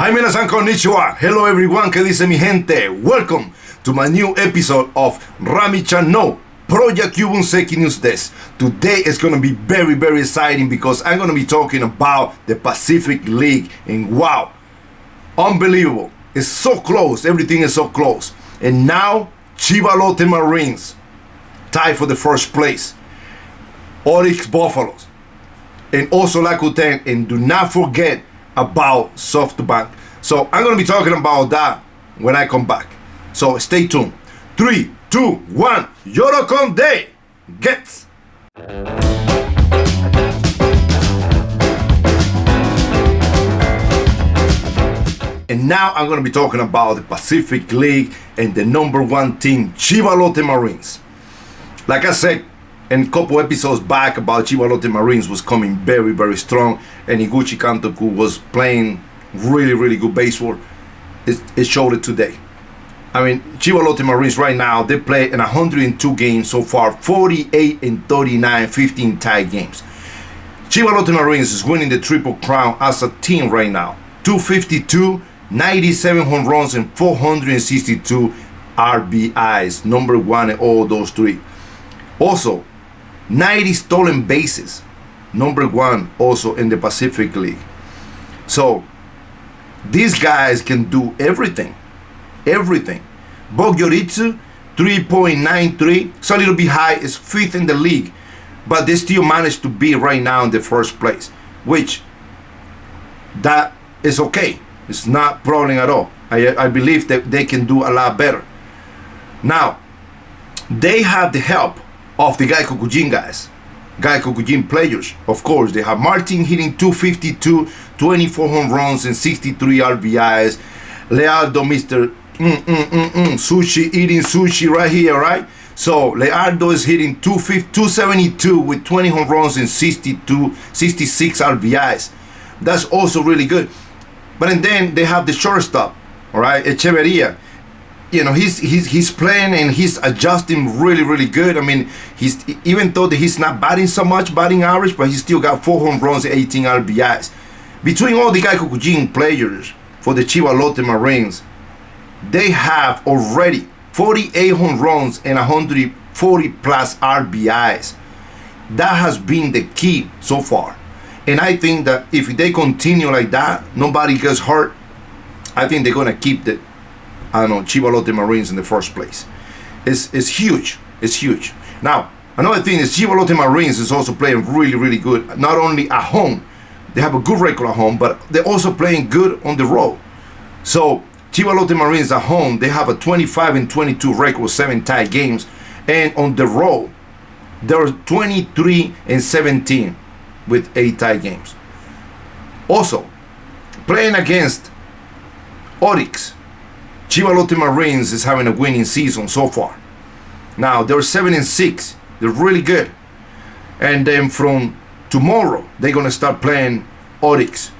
Hi, mina san konnichiwa. Hello everyone, que dice mi gente? Welcome to my new episode of Rami Chan no Pro野球分析ニュースです. Today is going to be very, very exciting because I'm going to be talking about the Pacific League. And wow, unbelievable. It's so close. Everything is so close. And now,千葉ロッテマリーンズtied for the first place. Oryx Buffaloes. And also Rakuten. And do not forget about SoftBank. So I'm going to be talking about that when I come back. So stay tuned. 3, 2, 1. Yorokonde gets. And now I'm going to be talking about the Pacific League and the number one team, Chiba Lotte Marines. Like I said in a couple episodes back about Chiba Lotte Marines was coming very, very strong, and Iguchi Kantoku was playing really, really good baseball. It showed it today. I mean, Chiba Lotte Marines right now, they played in 102 games so far, 48 and 39, 15 tied games. Chiba Lotte Marines is winning the Triple Crown as a team right now. 252, 97 home runs, and 462 RBIs. Number one in all those three. Also, 90 stolen bases. Number one also in the Pacific League. So, these guys can do everything. Everything. Bogyoritsu, 3.93. It's a little bit high. It's fifth in the league. But they still managed to be right now in the first place. Which, that is okay. It's not a problem at all. I believe that they can do a lot better. Now, they have the help of the Gaikokujin guys. Gaikokujin players. Of course, they have Martin hitting 252, 24 home runs, and 63 RBIs. Lealdo, Mr. Sushi, eating sushi right here, right? So, Lealdo is hitting 272 with 20 home runs and 66 RBIs. That's also really good. But then they have the shortstop, all right, Echeverria. You know, he's playing and he's adjusting really, really good. I mean, he's, even though he's not batting so much, batting average, but he's still got 4 home runs and 18 RBIs. Between all the Gaikokujin players for the Chiba Lotte Marines, they have already 48 home runs and 140 plus RBIs. That has been the key so far. And I think that if they continue like that, nobody gets hurt, I think they're going to keep the Chiba Lotte Marines in the first place. It's huge. It's huge. Now, another thing is Chiba Lotte Marines is also playing really, really good. Not only at home, they have a good record at home, but they're also playing good on the road. So, Chiba Lotte Marines at home, they have a 25 and 22 record, 7 tied games. And on the road, they're 23 and 17 with 8 tied games. Also, playing against Oryx, Chiba Lotte Marines is having a winning season so far. Now, they're 7 and 6. They're really good. And then from tomorrow, they're going to start playing Oryx.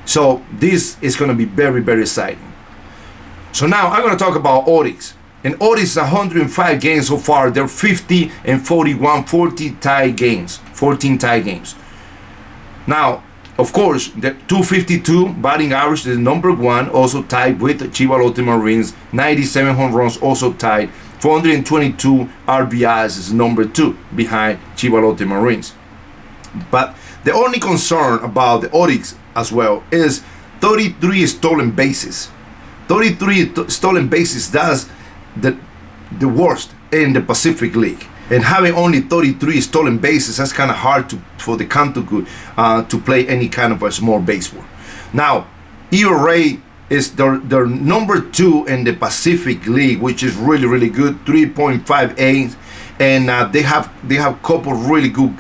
So, this is going to be very, very exciting. So now, I'm going to talk about Oryx. And Oryx is 105 games so far. They're 50 and 41, 14 tied games. Now, of course, the 252 batting average is number one, also tied with Chiba Lotte Marines. 97 home runs, also tied. 422 RBIs is number two behind Chiba Lotte Marines. But the only concern about the Oryx as well is 33 stolen bases. 33 stolen bases, that's the worst in the Pacific League. And having only 33 stolen bases, that's kind of hard for the Kantoku to play any kind of a small baseball. Now, ERA is their number 2 in the Pacific League, which is really, really good, 3.58. And they have a couple really good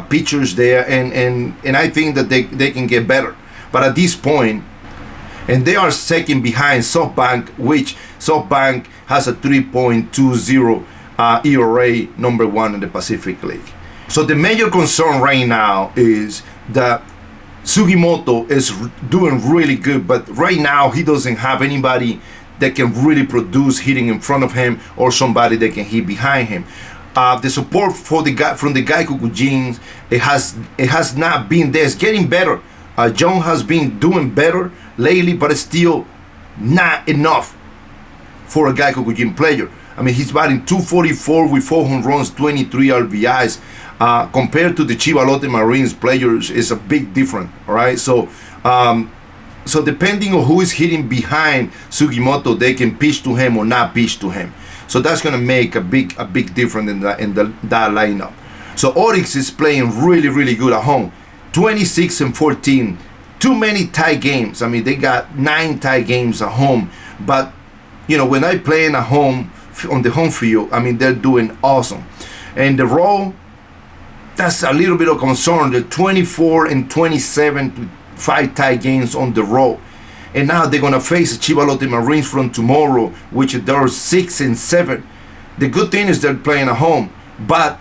pitchers there, and I think that they can get better. But at this point, and they are second behind SoftBank, which SoftBank has a 3.20 ERA, number 1 in the Pacific League. So the major concern right now is that Sugimoto is doing really good, but right now he doesn't have anybody that can really produce hitting in front of him or somebody that can hit behind him. The support for the guy from the Gaikokujins, it has not been there. It's getting better. John has been doing better lately, but still not enough for a Gaikokujin player. I mean, he's batting 244 with 4 home runs, 23 RBIs. Compared to the Chiba Lotte Marines players, is a big difference. All right, so depending on who is hitting behind Sugimoto, they can pitch to him or not pitch to him. So that's gonna make a big difference in that lineup. So Oryx is playing really good at home, 26-14. Too many tie games. I mean, they got 9 tie games at home, but you know, when I play at home on the home field, I mean, they're doing awesome. And the road, that's a little bit of concern. They're 24-27 with 5 tie games on the road. And now they're gonna face the Chiba Lotte Marines from tomorrow, which they're 6-7. The good thing is they're playing at home, but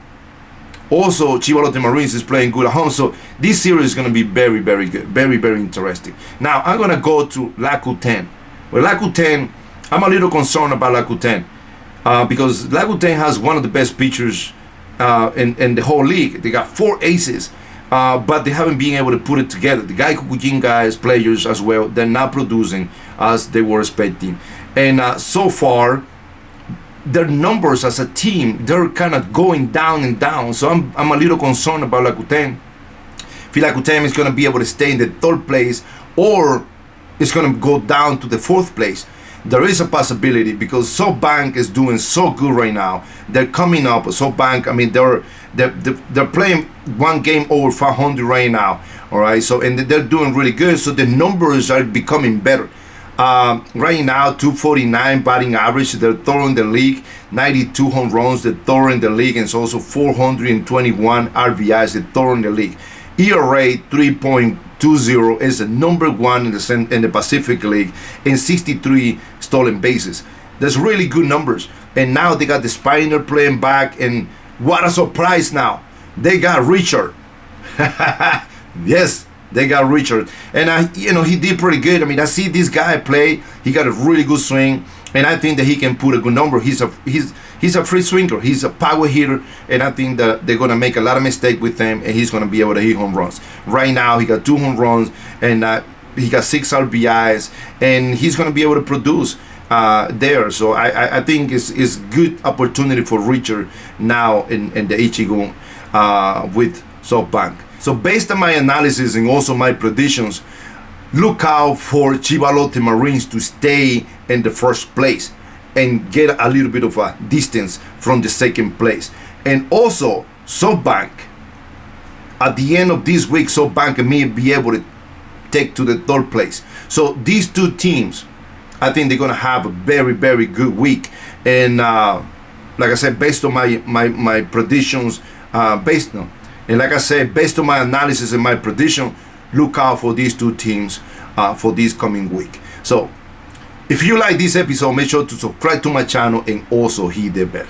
also Chiba Lotte Marines is playing good at home. So this series is gonna be very good, very interesting. Now I'm gonna go to Rakuten. Well, Rakuten, I'm a little concerned about Rakuten because Rakuten has one of the best pitchers in the whole league. They got 4 aces, but they haven't been able to put it together. The Gaikokujin guys, players as well, they're not producing as they were expecting. And so far, their numbers as a team, they're kind of going down and down. So I'm a little concerned about Rakuten. I feel Rakuten is going to be able to stay in the 3rd place, or it's going to go down to the 4th place. There is a possibility because SoftBank is doing so good right now. They're coming up. SoftBank, I mean, they're playing 1 game over 500 right now. All right, so and they're doing really good. So the numbers are becoming better. Right now, 249 batting average. They're third in the league. 92 home runs. They're third in the league, and it's also 421 RBIs. They're third in the league. ERA 3.20 is the number 1 in the Pacific League, and 63 stolen bases. That's really good numbers. And now they got the Spiner playing back, and what a surprise now. They got Richard. Yes, they got Richard. And you know, he did pretty good. I mean, I see this guy play. He got a really good swing, and I think that he can put a good number. He's a free swinger. He's a power hitter, and I think that they're gonna make a lot of mistakes with him, and he's gonna be able to hit home runs. Right now, he got 2 home runs, and he got 6 RBIs, and he's gonna be able to produce there. So I think it's good opportunity for Richard now in the Ichigo with SoftBank. So based on my analysis and also my predictions, look out for Chiba Lotte Marines to stay in the 1st place and get a little bit of a distance from the 2nd place. And also SoftBank, at the end of this week, SoftBank may be able to take to the 3rd place. So these 2 teams, I think they're gonna have a very good week. And like I said, based on my predictions, based on my analysis and my prediction, look out for these 2 teams for this coming week. So if you like this episode, make sure to subscribe to my channel and also hit the bell.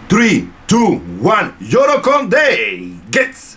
3, 2, 1, Yorokonde gets